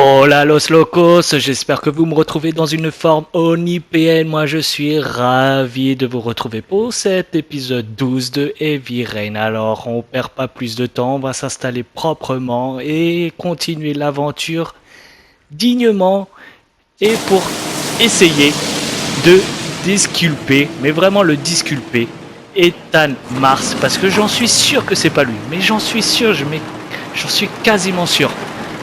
Hola los locos, j'espère que vous me retrouvez dans une forme onipéenne. Moi je suis ravi de vous retrouver pour cet épisode 12 de Heavy Rain. Alors on perd pas plus de temps, on va s'installer proprement et continuer l'aventure dignement et pour essayer de disculper, mais vraiment le disculper, Ethan Mars, parce que j'en suis sûr que c'est pas lui, mais j'en suis sûr, j'en suis quasiment sûr.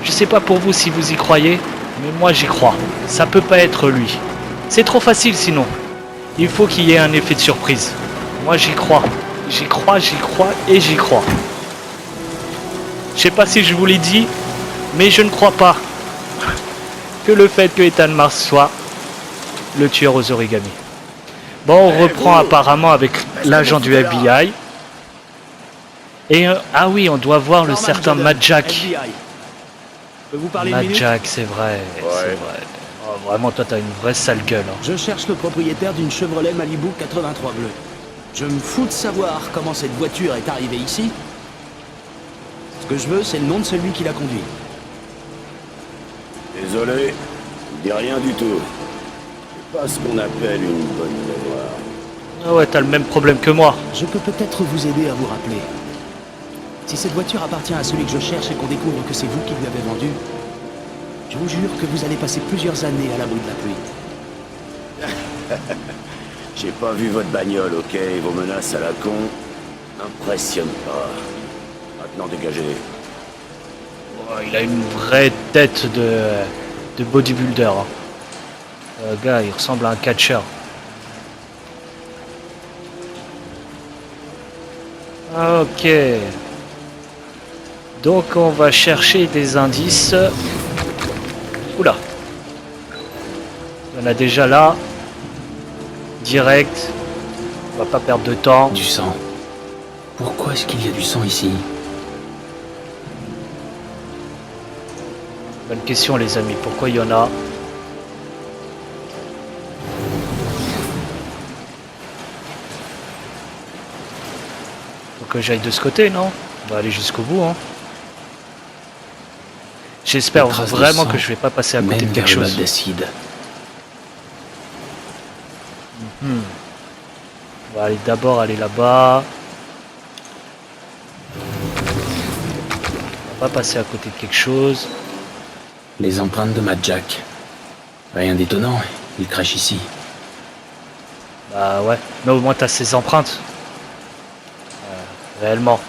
Je sais pas pour vous si vous y croyez, mais moi j'y crois. Ça peut pas être lui. C'est trop facile sinon. Il faut qu'il y ait un effet de surprise. Moi j'y crois. J'y crois et j'y crois. Je sais pas si je vous l'ai dit, mais je ne crois pas que le fait que Ethan Mars soit le tueur aux origamis. Bon, on reprend apparemment avec l'agent du FBI. Et ah oui, on doit voir le certain Matt Jack. Matt Jack, c'est vrai, c'est vrai. Oh, vraiment, toi, t'as une vraie sale gueule. Hein. Je cherche le propriétaire d'une Chevrolet Malibu 83 bleue. Je me fous de savoir comment cette voiture est arrivée ici. Ce que je veux, c'est le nom de celui qui l'a conduit. Désolé, je dis rien du tout. C'est pas ce qu'on appelle une bonne mémoire. Ah ouais, t'as le même problème que moi. Je peux peut-être vous aider à vous rappeler. Si cette voiture appartient à celui que je cherche et qu'on découvre que c'est vous qui lui avez vendu, je vous jure que vous allez passer plusieurs années à l'abri de la pluie. J'ai pas vu votre bagnole, ok? Vos menaces à la con m'impressionnent pas. Maintenant dégagez. Oh, il a une vraie tête de bodybuilder. Hein. Le gars, il ressemble à un catcheur. Ok. Donc on va chercher des indices. Oula. Il y en a déjà là. Direct. On va pas perdre de temps. Du sang. Pourquoi est-ce qu'il y a du sang ici? Bonne question les amis. Pourquoi il y en a? Faut que j'aille de ce côté, non? On va aller jusqu'au bout, hein. J'espère vraiment que je vais pas passer à côté de quelque chose. On va aller d'abord aller là-bas. On va pas passer à côté de quelque chose. Les empreintes de Matt Jack. Rien d'étonnant, il crèche ici. Bah ouais, mais au moins t'as ses empreintes. Réellement.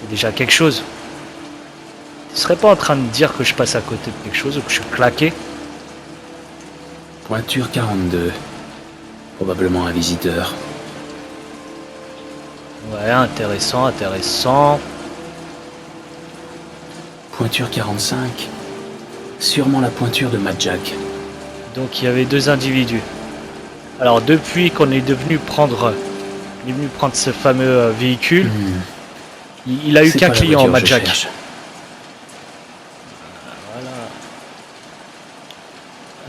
C'est déjà quelque chose. Tu serais pas en train de dire que je passe à côté de quelque chose ou que je suis claqué? Pointure 42. Probablement un visiteur. Ouais, intéressant, intéressant. Pointure 45. Sûrement la pointure de Matt Jack. Donc il y avait deux individus. Alors depuis qu'on est venu prendre ce fameux véhicule, il a eu qu'un client, Matt Jack.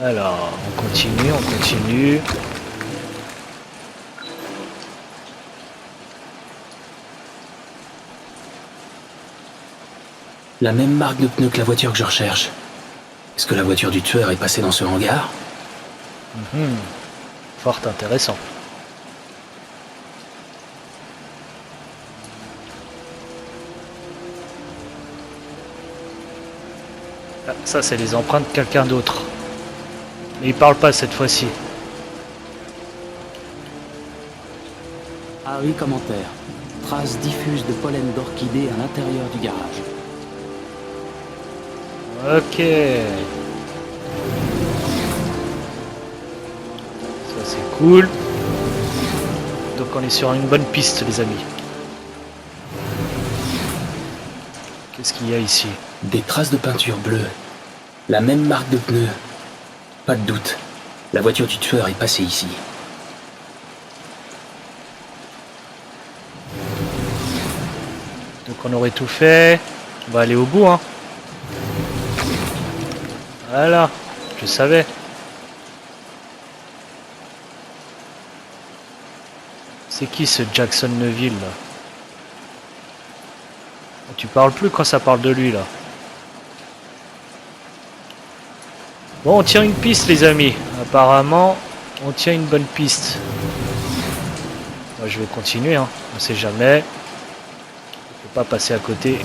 Alors, on continue. La même marque de pneus que la voiture que je recherche. Est-ce que la voiture du tueur est passée dans ce hangar? Fort intéressant. Ah, ça, c'est les empreintes de quelqu'un d'autre. Mais il parle pas cette fois-ci. Ah oui, commentaire. Traces diffuses de pollen d'orchidée à l'intérieur du garage. Ok. Ça, c'est cool. Donc, on est sur une bonne piste, les amis. Qu'est-ce qu'il y a ici? Des traces de peinture bleue. La même marque de pneus. Pas de doute. La voiture du tueur est passée ici. Donc on aurait tout fait. On va aller au bout, hein. Voilà. Je savais. C'est qui ce Jackson Neville là? Tu parles plus quand ça parle de lui là. Bon, on tient une piste, les amis. Apparemment, on tient une bonne piste. Moi, je vais continuer, hein. On sait jamais. Il faut pas passer à côté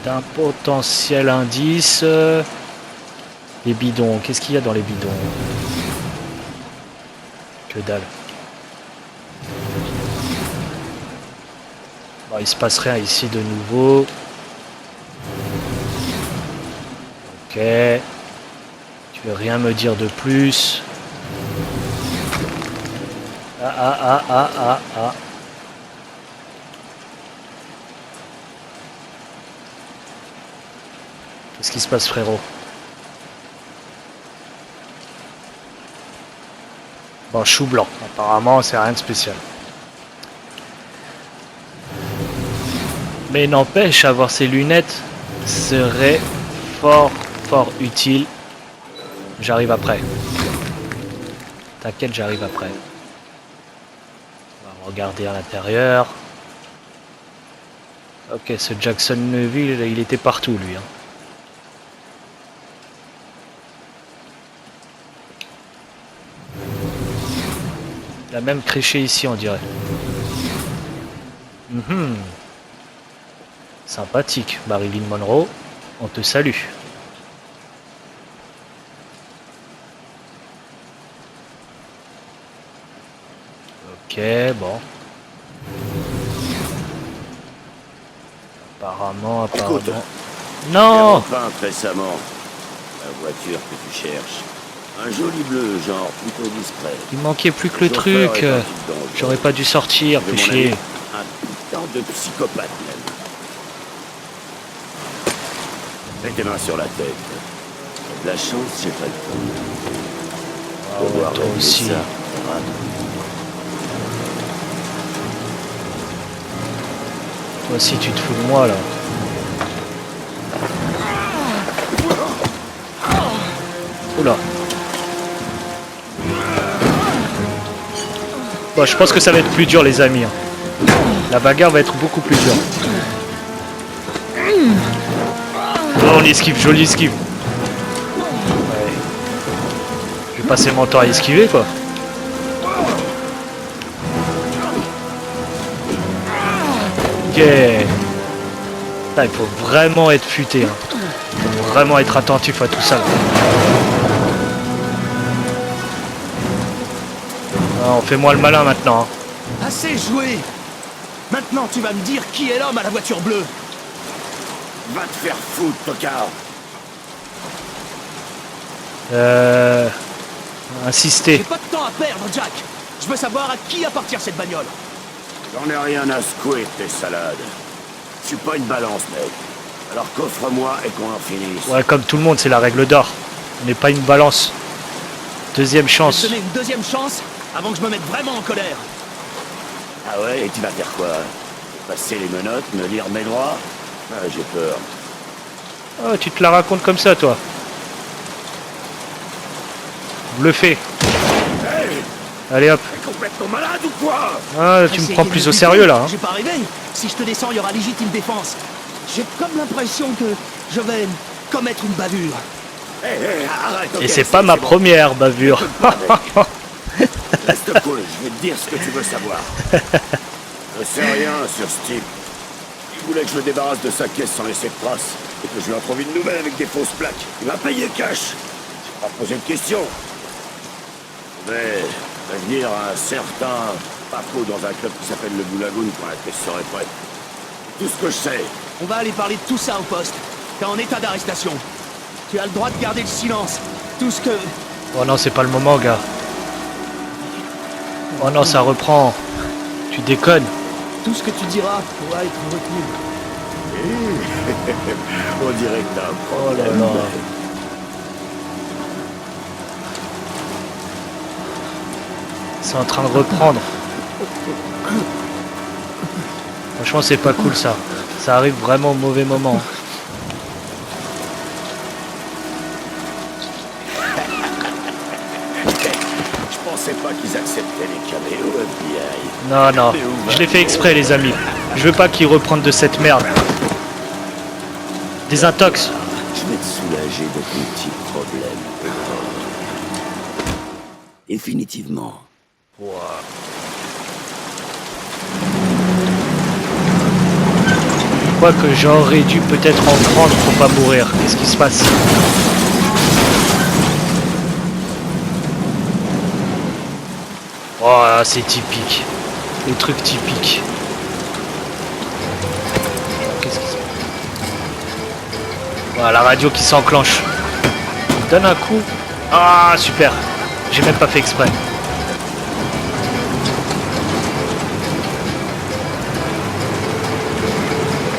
d'un potentiel indice. Les bidons. Qu'est-ce qu'il y a dans les bidons? Que dalle. Bon, il se passe rien ici de nouveau. Ok. Tu veux rien me dire de plus? Ah. Qu'est-ce qui se passe, frérot? Bon, chou blanc. Apparemment, c'est rien de spécial. Mais n'empêche, avoir ces lunettes serait fort utile. J'arrive après. T'inquiète, j'arrive après. On va regarder à l'intérieur. Ok, ce Jacksonville, il était partout, lui. Hein. Il a même créché ici, on dirait. Sympathique, Marilyn Monroe. On te salue. Ok, bon. Apparemment. Écoute, non! j'ai repeint récemment la voiture que tu cherches. Un joli bleu, genre plutôt discret. Il manquait plus que le truc. J'aurais pas dû sortir, fais chier. Un putain de psychopathe même. Mets tes mains sur la tête. De la chance, j'ai pas le temps. Ah ouais, toi aussi. Toi aussi, tu te fous de moi là. Oula. Bon, je pense que ça va être plus dur, les amis. La bagarre va être beaucoup plus dure. Oh, on esquive, joli esquive. Ouais. Je vais passer mon temps à esquiver, quoi. Ok. Là, il faut vraiment être futé. Hein. Il faut vraiment être attentif à tout ça. Là. Ah, on fait moins le malin maintenant. Hein. Assez joué. Maintenant, tu vas me dire qui est l'homme à la voiture bleue. Va te faire foutre, tocard. Insister. J'ai pas de temps à perdre, Jack. Je veux savoir à qui appartient cette bagnole. J'en ai rien à secouer de tes salades. Je suis pas une balance, mec. Alors coffre-moi et qu'on en finisse. Ouais, comme tout le monde, c'est la règle d'or. On n'est pas une balance. Deuxième Je vais chance. te donner une deuxième chance avant que je me mette vraiment en colère. Ah ouais, et tu vas faire quoi? Passer les menottes, me lire mes droits? Ah, j'ai peur. Oh, tu te la racontes comme ça, toi. Bluffé. Hey, Allez hop. t'es complètement malade ou quoi? Ah, tu me prends plus au sérieux là. Hein. J'ai pas rêvé. Si je te descends, il y aura légitime défense. J'ai comme l'impression que je vais commettre une bavure. Hey, arrête. Et c'est pas ma première bavure. Reste cool, je vais te dire ce que tu veux savoir. Je sais rien sur ce type. Il voulait que je me débarrasse de sa caisse sans laisser de traces. Et que je lui en trouve une nouvelle avec des fausses plaques. Il m'a payé cash. J'ai pas posé de questions. Je vais prévenir un certain Papo dans un club qui s'appelle le Blue Lagoon quand la caisse serait prête. C'est tout ce que je sais. On va aller parler de tout ça au poste. T'es en état d'arrestation. Tu as le droit de garder le silence. Tout ce que... Oh non, c'est pas le moment, gars. Oh non, ça reprend. Tu déconnes. Tout ce que tu diras pourra être retenu. On dirait que t'as un Oh là problème. là. C'est en train de reprendre. Franchement, c'est pas cool ça. Ça arrive vraiment au mauvais moment. Je pensais pas qu'ils acceptaient les caméos FBI. Non, non. Je l'ai fait exprès, les amis. Je veux pas qu'ils reprennent de cette merde. Désintox. Je vais te soulager de ton petit problème, Pedro. Définitivement. Ouah. Je crois que j'aurais dû peut-être en prendre pour pas mourir. Qu'est-ce qui se passe? Oh, c'est typique. Le truc typique. Qu'est-ce qui se passe? Voilà, la radio qui s'enclenche. Donne un coup. Ah, super. J'ai même pas fait exprès.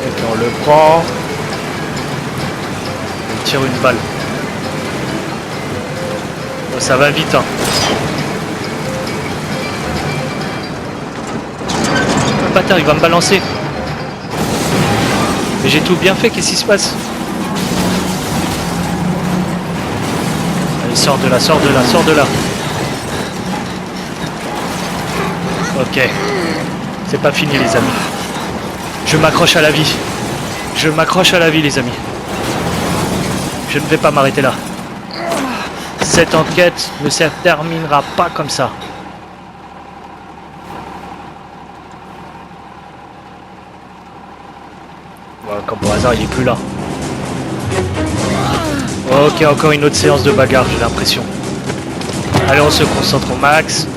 Et puis on le prend. On tire une balle. Oh, ça va vite, hein. Le bâtard, il va me balancer. Mais j'ai tout bien fait, qu'est-ce qui se passe? Allez, sors de là, sors de là, sors de là. Ok. C'est pas fini, les amis. Je m'accroche à la vie. Je m'accroche à la vie, les amis. Je ne vais pas m'arrêter là. Cette enquête ne se terminera pas comme ça. Voilà, comme par hasard, il est plus là. Ok, encore une autre séance de bagarre, j'ai l'impression. Allez, on se concentre au max.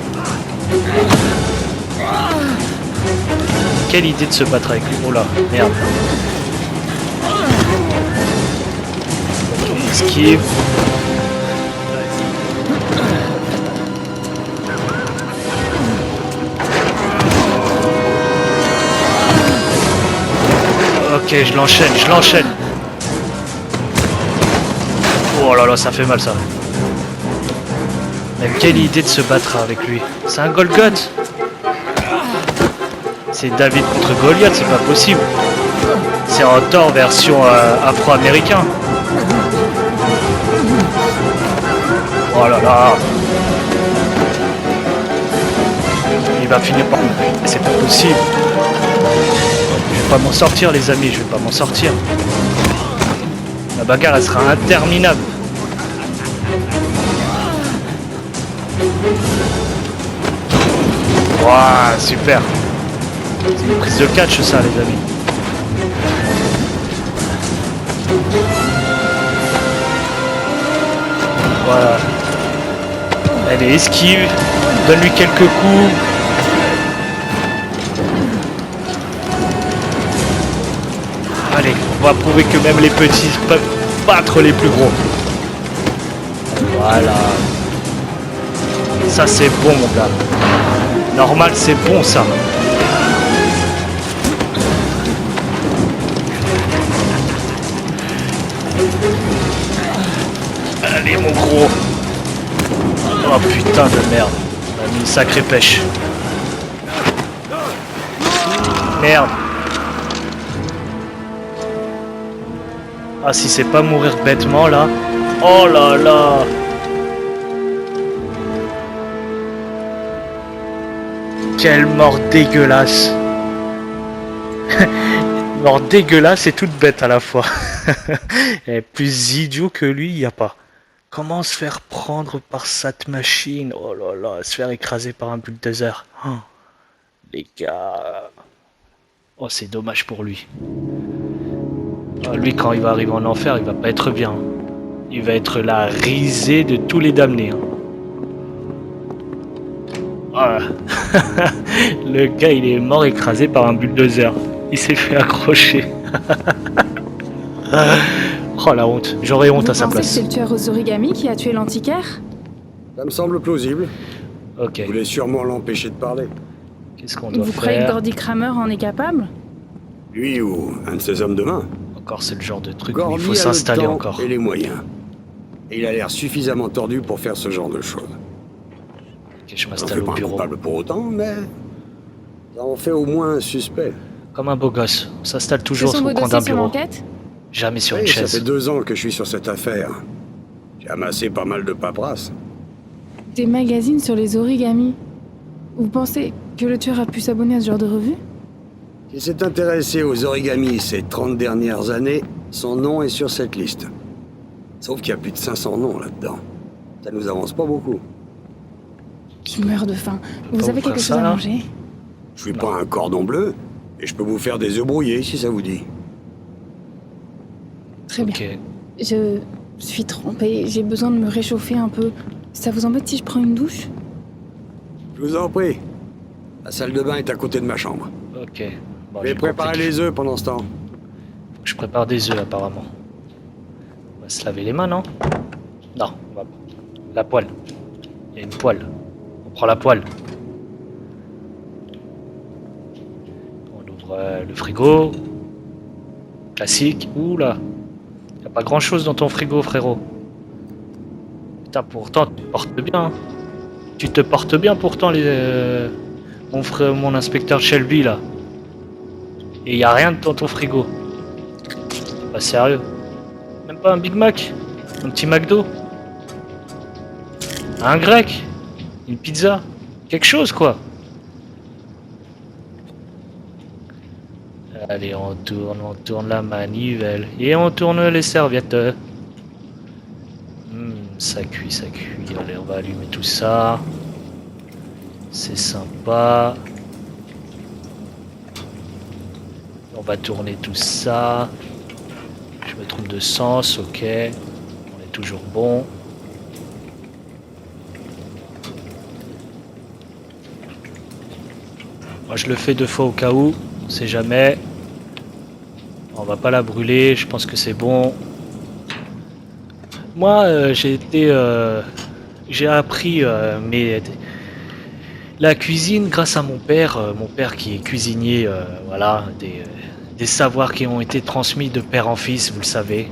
Quelle idée de se battre avec lui. Oh là, merde. Ok, esquive. Ok, je l'enchaîne, je l'enchaîne. Oh là là, ça fait mal ça. Mais quelle idée de se battre avec lui. C'est un Golgoth. C'est David contre Goliath, c'est pas possible. C'est un Thor version afro-américain. Oh là là. Il va finir par... C'est pas possible. Je vais pas m'en sortir, les amis, je vais pas m'en sortir. La bagarre, elle sera interminable. Waouh, super. C'est une prise de catch, ça, les amis. Voilà. Elle est esquive. Donne-lui quelques coups. Allez, on va prouver que même les petits peuvent battre les plus gros. Voilà. Ça, c'est bon, mon gars. Normal, c'est bon, ça. Allez, mon gros. Oh, putain de merde. On a mis une sacrée pêche. Merde. Ah, si c'est pas mourir bêtement, là. Oh là là. Quelle mort dégueulasse. Mort dégueulasse et toute bête à la fois. Et plus idiot que lui, il n'y a pas. Comment se faire prendre par cette machine? Oh là là, se faire écraser par un bulldozer. Oh, les gars. Oh, c'est dommage pour lui. Oh, lui, quand il va arriver en enfer, il va pas être bien. Il va être la risée de tous les damnés. Oh. Le gars, il est mort écrasé par un bulldozer. Il s'est fait accrocher. Oh la honte, j'aurais honte à sa place. C'est le tueur aux origamis qui a tué l'antiquaire? Ça me semble plausible. Ok. Vous voulez sûrement l'empêcher de parler. Qu'est-ce qu'on doit Vous croyez que faire? Gordy Kramer en est capable? Lui ou un de ses hommes de main. Encore, c'est le genre de truc où Gordy il faut a le s'installer temps encore. et les moyens. Et il a l'air suffisamment tordu pour faire ce genre de choses. Ok, je On m'installe fait au pas un bureau. coupable pour autant, mais ça en fait au moins un suspect. Comme un beau gosse. On s'installe Ce toujours sont au vos coin d'un dossiers sur bureau. l'enquête? Jamais sur une Oui, ça fait chaise. 2 ans que je suis sur cette affaire. J'ai amassé pas mal de paperasse. Des magazines sur les origamis. Vous pensez que le tueur a pu s'abonner à ce genre de revue? S'il s'est intéressé aux origamis ces 30 dernières années, son nom est sur cette liste. Sauf qu'il y a plus de 500 noms là-dedans. Ça nous avance pas beaucoup. Je meurs de faim. Vous pas avez vous quelque faire chose ça, à là manger? Je suis pas un cordon bleu, et je peux vous faire des œufs brouillés si ça vous dit. Très bien. Ok. Je suis trempée. J'ai besoin de me réchauffer un peu. Ça vous embête si je prends une douche? Je vous en prie. La salle de bain est à côté de ma chambre. Ok. Bon, Je vais j'ai préparer compris. les œufs pendant ce temps. Faut que je prépare des œufs apparemment. On va se laver les mains, non? Non, on va... La poêle. Il y a une poêle. On prend la poêle. On ouvre le frigo. Classique. Ouh là. Y a pas grand chose dans ton frigo, frérot. Putain, pourtant, tu te portes bien. Hein. Tu te portes bien pourtant, mon frère, mon inspecteur Shelby là. Et y a rien dans ton frigo. C'est pas sérieux. Même pas un Big Mac. Un petit McDo. Un grec. Une pizza. Quelque chose quoi. Allez, on tourne la manivelle. Et on tourne les serviettes. Ça cuit, ça cuit. Allez, on va allumer tout ça. C'est sympa. On va tourner tout ça. Je me trompe de sens, ok. On est toujours bon. Moi je le fais 2 fois au cas où, on sait jamais. On va pas la brûler, je pense que c'est bon. Moi j'ai appris la cuisine grâce à mon père qui est cuisinier, voilà, des savoirs qui ont été transmis de père en fils, vous le savez.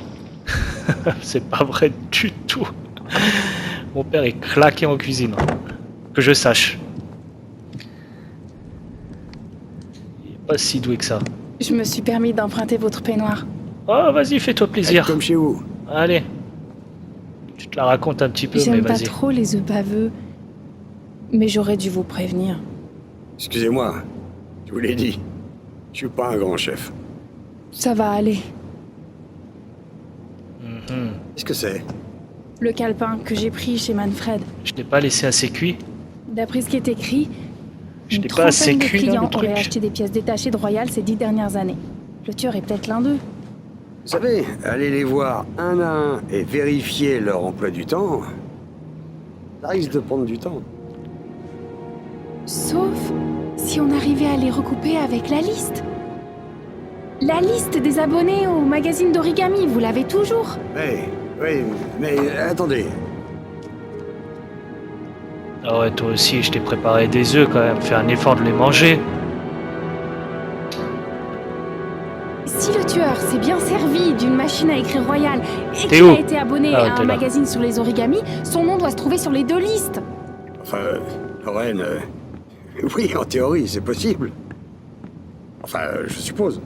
C'est pas vrai du tout. Mon père est claqué en cuisine, que je sache. Il est pas si doué que ça. Je me suis permis d'emprunter votre peignoir. Oh, vas-y, fais-toi plaisir. Comme chez vous. Allez. Tu te la racontes un petit peu, mais J'aime pas vas-y. trop les œufs baveux. Mais j'aurais dû vous prévenir. Excusez-moi, je vous l'ai dit. Je suis pas un grand chef. Ça va aller. Qu'est-ce que c'est? Le calepin que j'ai pris chez Manfred. Je t'ai pas laissé assez cuit. D'après ce qui est écrit, Je une t'ai pas assez trentaine de cuit dans clients le truc. auraient acheté des pièces détachées de Royal ces 10 dernières années. Le tueur est peut-être l'un d'eux. Vous savez, aller les voir un à un et vérifier leur emploi du temps, ça risque de prendre du temps. Sauf si on arrivait à les recouper avec la liste. La liste des abonnés au magazine d'origami, vous l'avez toujours? Oui, mais attendez. Ah ouais, toi aussi, je t'ai préparé des œufs quand même. Fais un effort de les manger. Si le tueur s'est bien servi d'une machine à écrire Royal et T'es qu'il où? a été abonné Ah, à t'es un là. magazine sur les origamis, son nom doit se trouver sur les 2 listes. Enfin, Lorraine, oui, en théorie, c'est possible. Enfin, je suppose.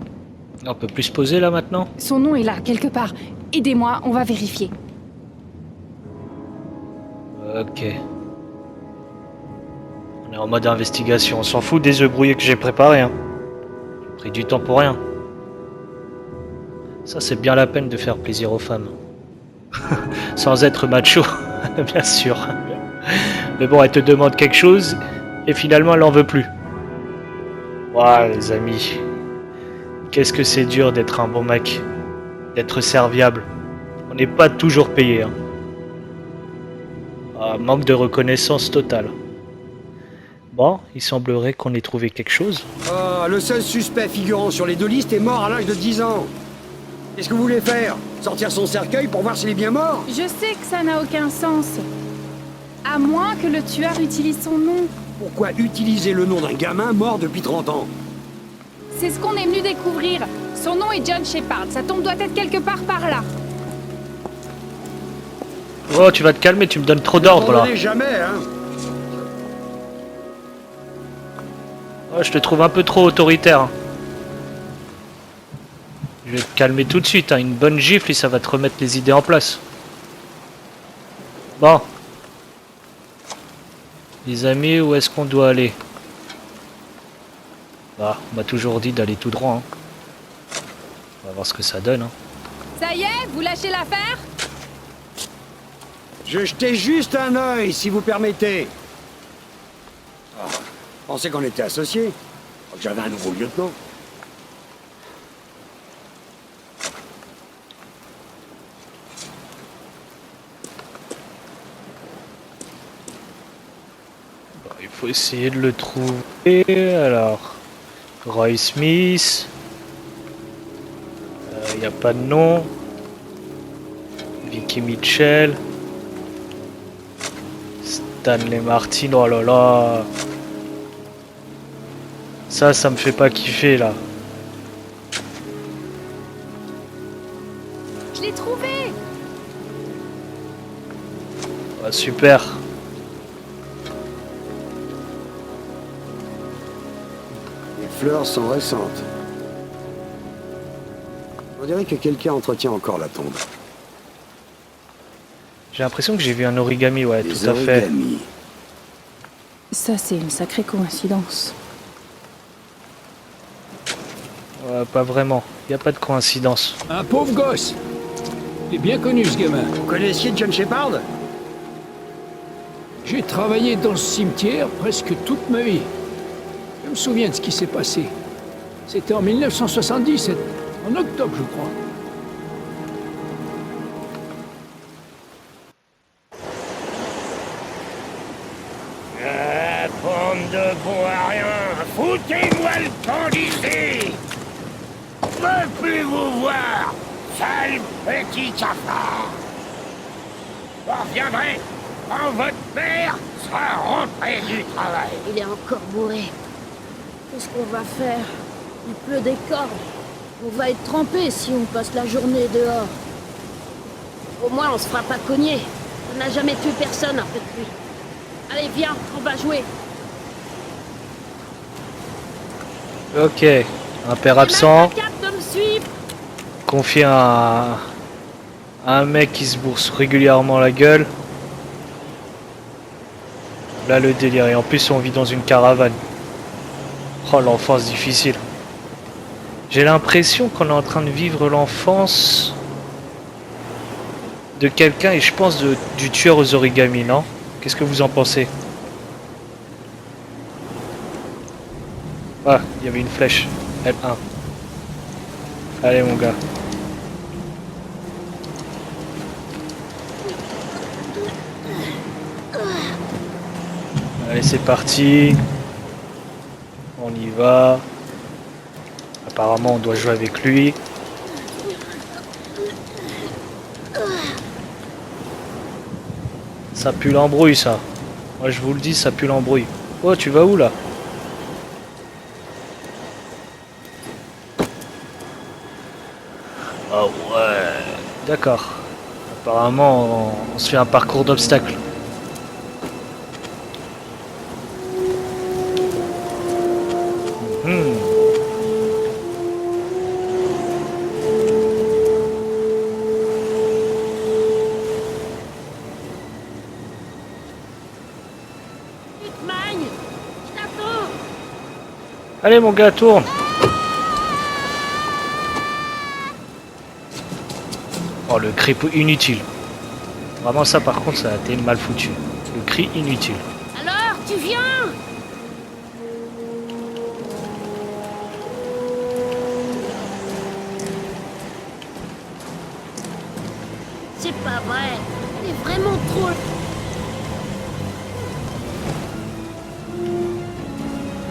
On peut plus se poser là maintenant? Son nom est là, quelque part. Aidez-moi, on va vérifier. Ok. On est en mode investigation. On s'en fout des œufs brouillés que j'ai préparés. Hein. J'ai pris du temps pour rien. Ça, c'est bien la peine de faire plaisir aux femmes. Sans être macho, bien sûr. Mais bon, elle te demande quelque chose et finalement, elle en veut plus. Ouah, les amis. Qu'est-ce que c'est dur d'être un bon mec. D'être serviable. On n'est pas toujours payé. Hein. Ah, manque de reconnaissance totale. Bon, il semblerait qu'on ait trouvé quelque chose. Oh, le seul suspect figurant sur les 2 listes est mort à l'âge de 10 ans. Qu'est-ce que vous voulez faire? Sortir son cercueil pour voir s'il est bien mort? Je sais que ça n'a aucun sens. À moins que le tueur utilise son nom. Pourquoi utiliser le nom d'un gamin mort depuis 30 ans? C'est ce qu'on est venu découvrir. Son nom est John Shepard. Sa tombe doit être quelque part par là. Oh, tu vas te calmer, tu me donnes trop d'ordres là. Abandonnez jamais, hein? Oh, je te trouve un peu trop autoritaire. Hein. Je vais te calmer tout de suite. Hein. Une bonne gifle et ça va te remettre les idées en place. Bon. Les amis, où est-ce qu'on doit aller? Bah, on m'a toujours dit d'aller tout droit. Hein. On va voir ce que ça donne. Hein. Ça y est, vous lâchez l'affaire? Je jetais juste un œil, si vous permettez. Oh, je pensais qu'on était associés. Que j'avais un nouveau lieutenant. Il faut essayer de le trouver. Alors, Roy Smith. Il n'y a pas de nom. Vicky Mitchell. Stanley Martin. Oh là là. Ça me fait pas kiffer là. Je l'ai trouvé! Ah, super. Les fleurs sont récentes. On dirait que quelqu'un entretient encore la tombe. J'ai l'impression que j'ai vu un origami, ouais, Les tout à fait. origamis. Ça, c'est une sacrée coïncidence. Ouais, pas vraiment. Il n'y a pas de coïncidence. Un pauvre gosse. Il est bien connu, ce gamin. Vous connaissiez John Shepard? J'ai travaillé dans ce cimetière presque toute ma vie. Je me souviens de ce qui s'est passé. C'était en 1970, en octobre, je crois. Bande de bons à rien. Foutez-moi le camp d'ici. Je veux plus vous voir, sale petit cafard. Vous reviendrez quand votre père sera rentré du travail. Il est encore bourré. Qu'est-ce qu'on va faire? Il pleut des cordes. On va être trempé si on passe la journée dehors. Au moins, on se fera pas cogner. On n'a jamais tué personne après lui. Allez, viens, on va jouer. Ok. Un père absent. Cap de me suivre. Confié à un mec qui se bourse régulièrement la gueule. Là, le délire. Et en plus, on vit dans une caravane. Oh, l'enfance difficile. J'ai l'impression qu'on est en train de vivre l'enfance de quelqu'un, et je pense du tueur aux origamis, non? Qu'est-ce que vous en pensez? Ah, il y avait une flèche. L1. Allez, mon gars. Allez, c'est parti. On y va. Apparemment, on doit jouer avec lui. Ça pue l'embrouille, ça. Moi, je vous le dis, ça pue l'embrouille. Oh, tu vas où, là? Ah ouais. D'accord. Apparemment, on se fait un parcours d'obstacles. Magne, je t'attends. Allez, mon gars, tourne. Oh, le cri inutile. Vraiment, ça, par contre, ça a été mal foutu. Le cri inutile. Alors, tu viens? C'est pas vrai. Elle est vraiment trop...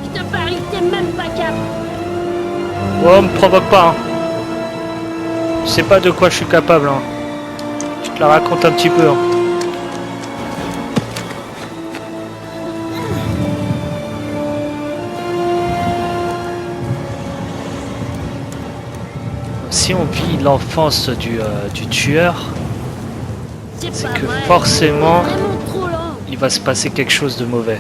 Je te parie que t'es même pas cap. Oh, me provoque pas, hein. Je sais pas de quoi je suis capable, hein. Je te la raconte un petit peu, hein. Si on vit l'enfance du tueur, c'est pas que vrai. forcément, Elle est vraiment trop lent. il va se passer quelque chose de mauvais.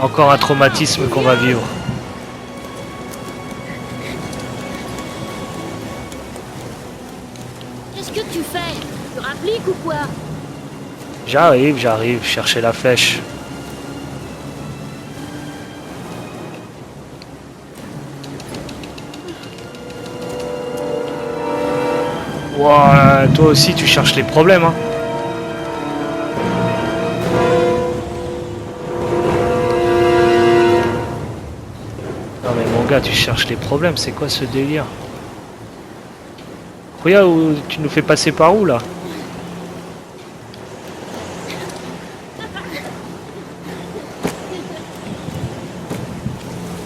Encore un traumatisme qu'on va vivre. Qu'est-ce que tu fais? Tu rappliques ou quoi? J'arrive, chercher la flèche. Ouah, toi aussi tu cherches les problèmes, hein. Non mais mon gars, tu cherches les problèmes, c'est quoi ce délire? Regarde où tu nous fais passer par où là?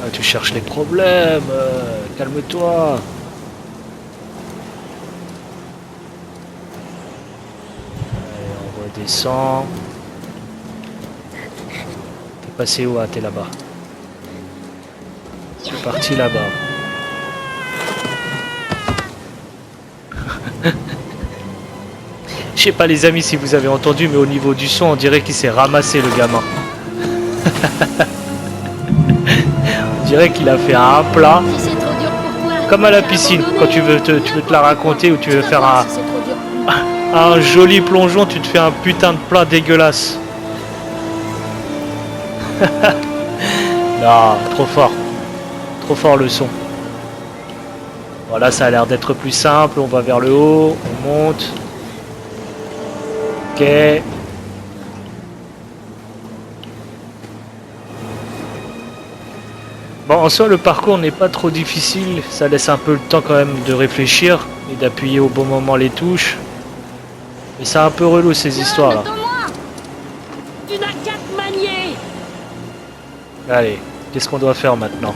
Ah, tu cherches les problèmes, calme-toi. Allez, on redescend. T'es passé où? Ah, t'es là-bas. C'est parti là-bas. Je sais pas les amis si vous avez entendu, mais au niveau du son, on dirait qu'il s'est ramassé le gamin. On dirait qu'il a fait un plat. Si c'est trop dur pour toi, Comme à la j'ai piscine, abandonné. quand tu veux te la raconter ou tu veux faire Si c'est trop dur pour moi. un joli plongeon, tu te fais un putain de plat dégueulasse. Non, trop fort. Trop fort le son. Voilà, ça a l'air d'être plus simple. On va vers le haut, on monte. Ok. Bon, en soi, le parcours n'est pas trop difficile. Ça laisse un peu le temps quand même de réfléchir et d'appuyer au bon moment les touches. Mais c'est un peu relou ces histoires là. Attends-moi. Tu n'as qu'à te manier. Allez, qu'est-ce qu'on doit faire maintenant?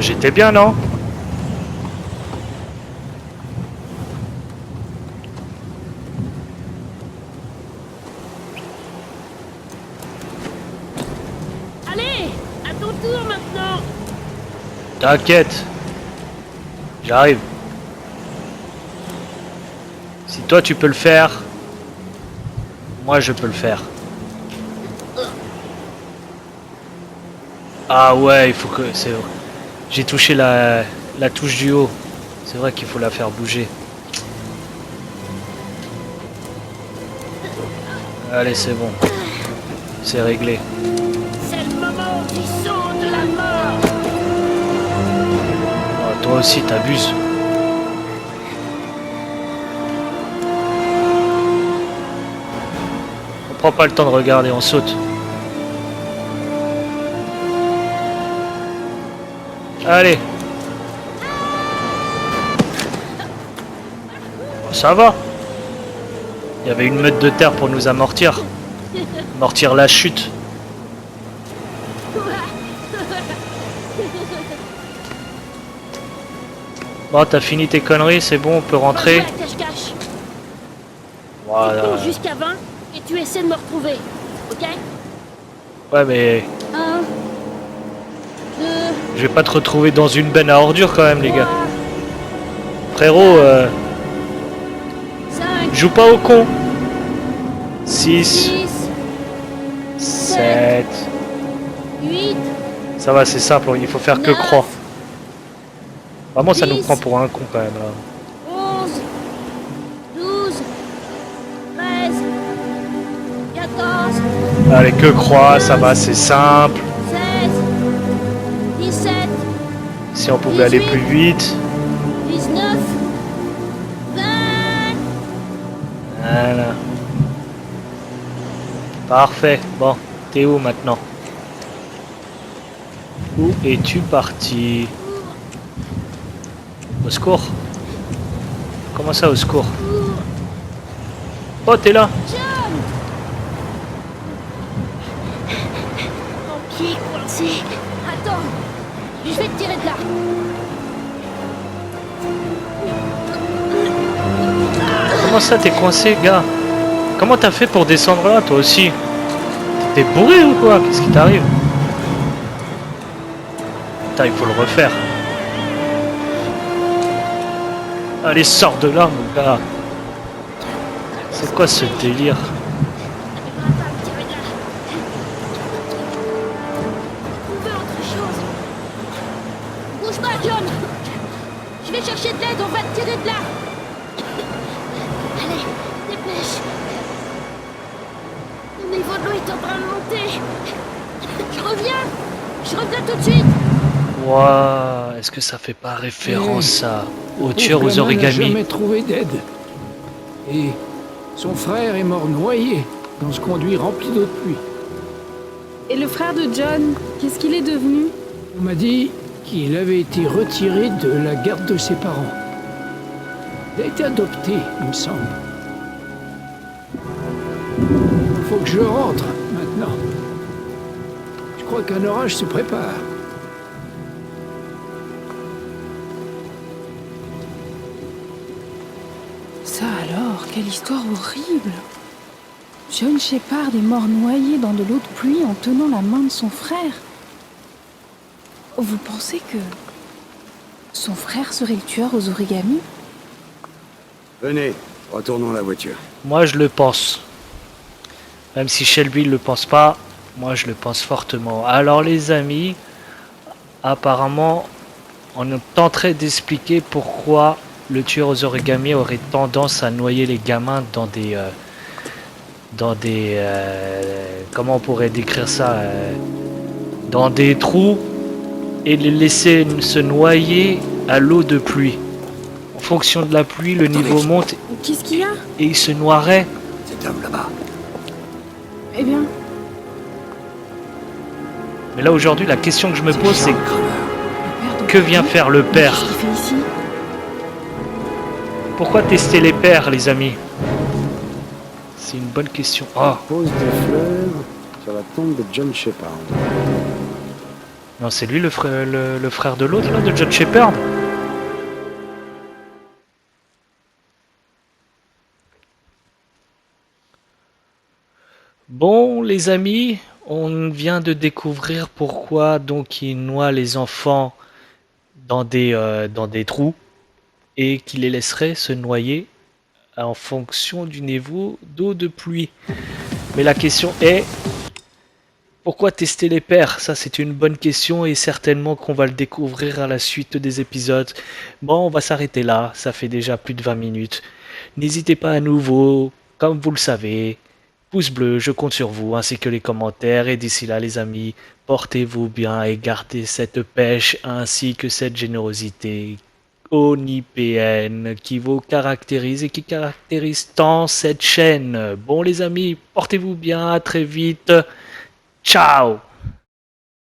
J'étais bien, non? Allez, à ton tour maintenant. T'inquiète. J'arrive. Si toi tu peux le faire, moi je peux le faire. Ah ouais, il faut que... c'est vrai. J'ai touché la touche du haut. C'est vrai qu'il faut la faire bouger. Allez, c'est bon. C'est réglé. C'est le moment qui sent de la mort. Oh, toi aussi, t'abuses. On prend pas le temps de regarder, on saute. Allez. Bon, ça va. Il y avait une meute de terre pour nous amortir. Amortir la chute. Bon, t'as fini tes conneries, c'est bon, on peut rentrer. Ouais, cache-cache. Voilà. Tu comptes jusqu'à 20 et tu essaies de me retrouver. Ok? Ouais, mais 1, 2, je vais pas te retrouver dans une benne à ordures quand même, les 3, gars. Frérot, 5, joue pas au con. 6, 6, 7. 8, Ça va, c'est simple, il faut faire que 9, croix. Vraiment, ça nous 10. prend pour un con quand même là. 11, 12, 13, 14, Allez, que croix, ça va, c'est simple. 16, 17, Si on pouvait aller plus vite. 19, 20. Voilà. Parfait. Bon, t'es où maintenant? Où es-tu parti? Au secours? Comment ça, au secours? Oh, t'es là? John! Mon pied coincé. Attends, je vais te tirer de là. Comment ça, t'es coincé, gars? Comment t'as fait pour descendre là, toi aussi? T'es bourré ou quoi? Qu'est-ce qui t'arrive? Putain, il faut le refaire. Allez, sors de là, mon gars. C'est quoi ce délire? N'arrivera pas à me tirer de là. Trouver autre chose. Bouge pas, John. Je vais chercher de l'aide, on va te tirer de là. Allez, dépêche. Le niveau de l'eau est en train de monter. Je reviens tout de suite. Ouah, est-ce que ça fait pas référence au tueur aux Pauvre gamin n'a origamis? jamais trouvé d'aide. Et son frère est mort noyé dans ce conduit rempli d'eau de pluie. Et le frère de John, qu'est-ce qu'il est devenu? On m'a dit qu'il avait été retiré de la garde de ses parents. Il a été adopté, il me semble. Il faut que je rentre maintenant. Je crois qu'un orage se prépare. Ça alors, quelle histoire horrible! John Shepard est mort noyé dans de l'eau de pluie en tenant la main de son frère. Vous pensez que son frère serait le tueur aux origamis? Venez, retournons à la voiture. Moi, je le pense. Même si Shelby le pense pas, moi, je le pense fortement. Alors, les amis, apparemment, on tenterait d'expliquer pourquoi le tueur aux origamis aurait tendance à noyer les gamins dans des comment on pourrait décrire ça, dans des trous, et les laisser se noyer à l'eau de pluie. En fonction de la pluie, le niveau monte Qu'est-ce qu'il y a? et il se noierait. Cet homme là-bas. Eh bien, Mais là aujourd'hui, la question que je me pose, c'est le père de que vient faire le père? Qu'est-ce qu'il fait ici? Pourquoi tester les pères, les amis? C'est une bonne question. Oh, Pose des fleurs sur la tombe de John Shepard. non, c'est lui le frère de l'autre, là, de John Shepard. Bon, les amis, on vient de découvrir pourquoi donc il noie les enfants dans des trous et qu'il les laisserait se noyer en fonction du niveau d'eau de pluie. Mais la question est, pourquoi tester les pères? Ça, c'est une bonne question et certainement qu'on va le découvrir à la suite des épisodes. Bon, on va s'arrêter là, ça fait déjà plus de 20 minutes. N'hésitez pas à nouveau, comme vous le savez, pouce bleu, je compte sur vous, ainsi que les commentaires. Et d'ici là, les amis, portez-vous bien et gardez cette pêche ainsi que cette générosité onipéenne qui vous caractérise et qui caractérise tant cette chaîne. Bon, les amis, portez-vous bien, à très vite. Ciao!